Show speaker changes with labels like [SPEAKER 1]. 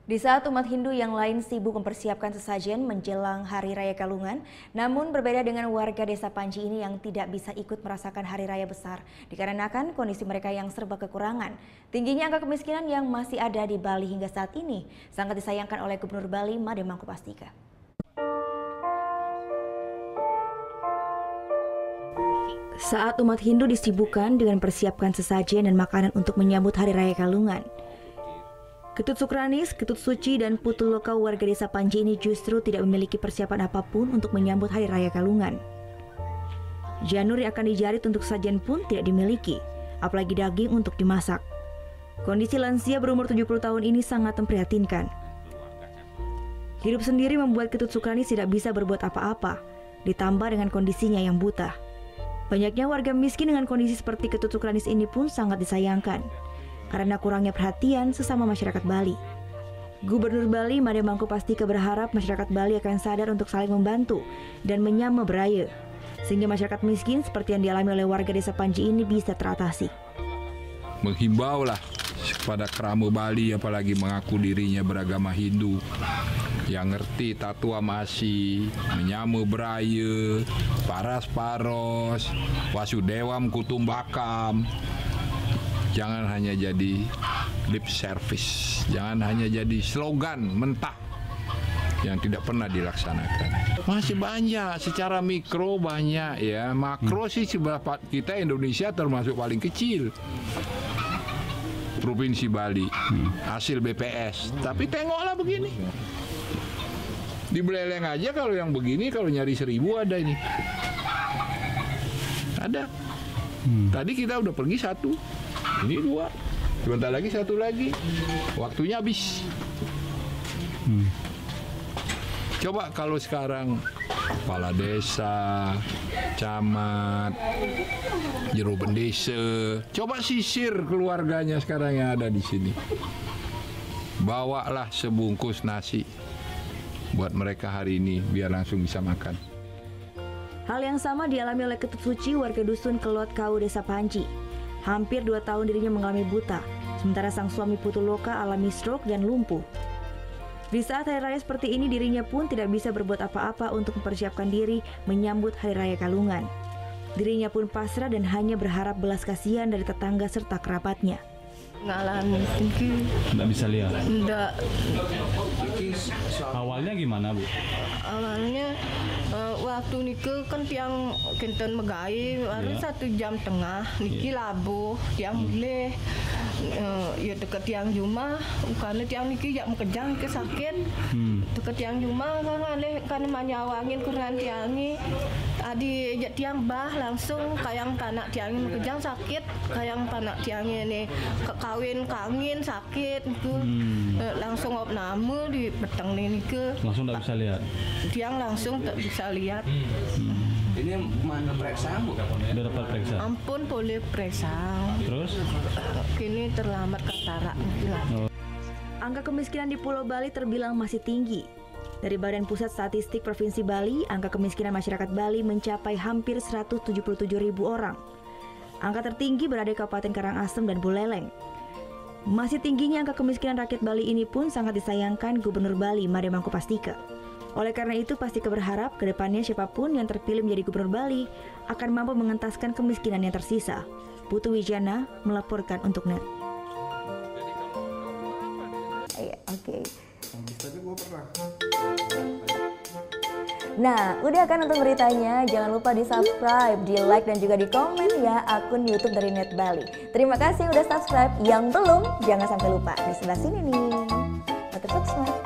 [SPEAKER 1] Di saat umat Hindu yang lain sibuk mempersiapkan sesajen menjelang Hari Raya Galungan, namun berbeda dengan warga desa Panji ini yang tidak bisa ikut merasakan Hari Raya besar, dikarenakan kondisi mereka yang serba kekurangan. Tingginya angka kemiskinan yang masih ada di Bali hingga saat ini sangat disayangkan oleh Gubernur Bali Made Mangkupastika. Saat umat Hindu disibukkan dengan persiapkan sesajen dan makanan untuk menyambut Hari Raya Galungan, Ketut Sukranis, Ketut Suci, dan Putu Loka warga desa Panji ini justru tidak memiliki persiapan apapun untuk menyambut Hari Raya Galungan. Janur yang akan dijarit untuk sajian pun tidak dimiliki, apalagi daging untuk dimasak. Kondisi lansia berumur 70 tahun ini sangat memprihatinkan. Hidup sendiri membuat Ketut Sukranis tidak bisa berbuat apa-apa, ditambah dengan kondisinya yang buta. Banyaknya warga miskin dengan kondisi seperti Ketut Sukranis ini pun sangat disayangkan karena kurangnya perhatian sesama masyarakat Bali. Gubernur Bali Made Mangkupastika berharap masyarakat Bali akan sadar untuk saling membantu dan menyama beraya, sehingga masyarakat miskin seperti yang dialami oleh warga desa Panji ini bisa teratasi.
[SPEAKER 2] Menghimbaulah kepada keramu Bali, apalagi mengaku dirinya beragama Hindu, yang ngerti tatua masih, menyamu beraya, paras-paros, wasudewam kutumbakam. Jangan hanya jadi lip service, jangan hanya jadi slogan mentah yang tidak pernah dilaksanakan. Masih banyak, secara mikro banyak ya, makro sih seberapa kita Indonesia termasuk paling kecil. Provinsi Bali, hasil BPS, tapi tengoklah begini. Di Beleleng aja kalau yang begini, kalau nyari 1000 ada ini. Ada. Tadi kita udah pergi 1. Ini 2, sebentar lagi 1 lagi, waktunya habis. Coba kalau sekarang kepala desa, camat, juru desa, coba sisir keluarganya sekarang yang ada di sini. Bawalah sebungkus nasi buat mereka hari ini biar langsung bisa makan.
[SPEAKER 1] Hal yang sama dialami oleh Ketut Suci warga dusun Kelot Kau desa Panji. Hampir 2 tahun dirinya mengalami buta, sementara sang suami Putu Loka alami stroke dan lumpuh. Di saat hari raya seperti ini dirinya pun tidak bisa berbuat apa-apa untuk mempersiapkan diri menyambut Hari Raya Galungan. Dirinya pun pasrah dan hanya berharap belas kasihan dari tetangga serta kerabatnya.
[SPEAKER 3] Ngalamin tinggi.
[SPEAKER 4] Nggak bisa lihat?
[SPEAKER 3] Nggak.
[SPEAKER 4] Awalnya gimana, Bu?
[SPEAKER 3] Awalnya waktu niku kan tiang kenten megai baru 1,5 jam niki labuh tiang boleh ya dekat tiang Juma karena tiang niki jak mekejang ke sakit dekat tiang Juma kan manyawangin kurang tiangi adi jak tiang bah langsung kayang tanak tiangi mekejang sakit kayang tanak tiangi ini kawin kangin sakit itu langsung op nama di petang niku
[SPEAKER 4] langsung tak bisa lihat
[SPEAKER 3] tiang langsung tak bisa lihat.
[SPEAKER 5] Ini mana periksa, Bu?
[SPEAKER 4] Udah dapat periksa?
[SPEAKER 3] Ampun boleh periksa.
[SPEAKER 4] Terus?
[SPEAKER 3] Kini terlambat katarak.
[SPEAKER 1] Angka kemiskinan di Pulau Bali terbilang masih tinggi. Dari Badan Pusat Statistik Provinsi Bali, angka kemiskinan masyarakat Bali mencapai hampir 177.000 orang. Angka tertinggi berada di Kabupaten Karangasem dan Buleleng. Masih tingginya angka kemiskinan rakyat Bali ini pun sangat disayangkan Gubernur Bali Made Mangkupastika. Oleh karena itu, Pastika berharap ke depannya siapapun yang terpilih menjadi Gubernur Bali akan mampu mengentaskan kemiskinan yang tersisa. Putu Wijana melaporkan untuk NET. Oke. Nah, udah kan untuk beritanya? Jangan lupa di subscribe, di like, dan juga di komen ya akun YouTube dari Net Bali. Terima kasih udah subscribe. Yang belum, jangan sampai lupa di sebelah sini nih. Tetap subscribe.